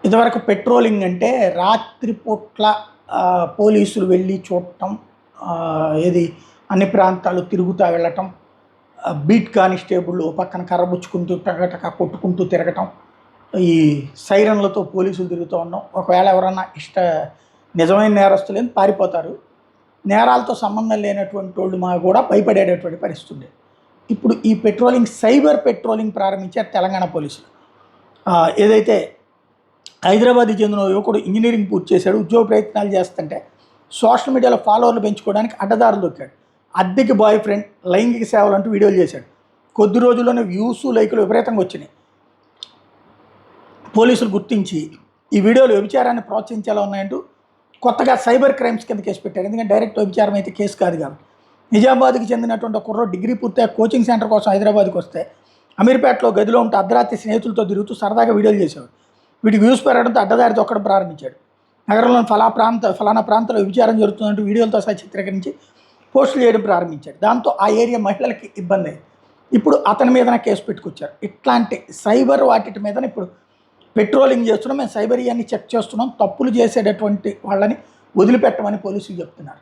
ఇదివరకు పెట్రోలింగ్ అంటే రాత్రిపూట్ల పోలీసులు వెళ్ళి చూడటం, ఏది అన్ని ప్రాంతాలు తిరుగుతూ వెళ్ళటం, బీట్ కానిస్టేబుల్ ఓ పక్కన కర్రబుచ్చుకుంటూ టగటక కొట్టుకుంటూ తిరగటం, ఈ సైరన్లతో పోలీసులు తిరుగుతూ ఉండడం. ఒకవేళ ఎవరన్నా నిజమైన నేరస్తులేని పారిపోతారు. నేరాలతో సంబంధం లేనటువంటి వాళ్ళు మా కూడా భయపడేటటువంటి పరిస్థితి ఉంది. ఇప్పుడు ఈ పెట్రోలింగ్, సైబర్ పెట్రోలింగ్ ప్రారంభించారు తెలంగాణ పోలీసులు. ఏదైతే హైదరాబాద్కి చెందిన యువకుడు ఇంజనీరింగ్ పూర్తి చేశాడు, ఉద్యోగ ప్రయత్నాలు చేస్తుంటే సోషల్ మీడియాలో ఫాలోవర్లు పెంచుకోవడానికి అడ్డదారులు దొక్కాడు. అద్దెకి బాయ్ ఫ్రెండ్, లైంగిక సేవలు అంటూ వీడియోలు చేశాడు. కొద్ది రోజుల్లోనే వ్యూస్, లైకులు విపరీతంగా వచ్చినాయి. పోలీసులు గుర్తించి ఈ వీడియోలు వ్యభిచారాన్ని ప్రోత్సహించేలా ఉన్నాయంటూ కొత్తగా సైబర్ క్రైమ్స్ కింద కేసు పెట్టారు. ఎందుకంటే డైరెక్ట్ వ్యభిచారం అయితే కేసు కాదు కాబట్టి. నిజామాబాద్కి చెందినటువంటి కుర్రోడు డిగ్రీ పూర్తిగా కోచింగ్ సెంటర్ కోసం హైదరాబాద్కి వస్తే అమీర్పేటలో గదిలో ఉంటే అర్ధరాత్రి స్నేహితులతో తిరుగుతూ సరదాగా వీడియోలు చేసేవాడు. వీటికి వ్యూస్ పెరగడంతో అడ్డదారి దొక్కడం ప్రారంభించాడు. నగరంలోని ఫలానా ప్రాంతంలో వ్యభిచారం జరుగుతుందంటూ వీడియోలతో సహా చిత్రీకరించి పోస్టులు చేయడం ప్రారంభించాడు. దాంతో ఆ ఏరియా మహిళలకి ఇబ్బంది అయింది. ఇప్పుడు అతని మీదనే కేసు పెట్టుకొచ్చారు. ఇట్లాంటి సైబర్ వాటి మీద ఇప్పుడు పెట్రోలింగ్ చేస్తున్నాం, మేము సైబర్ ఇవన్నీ చెక్ చేస్తున్నాం, తప్పులు చేసేటటువంటి వాళ్ళని వదిలిపెట్టమని పోలీసులు చెప్తున్నారు.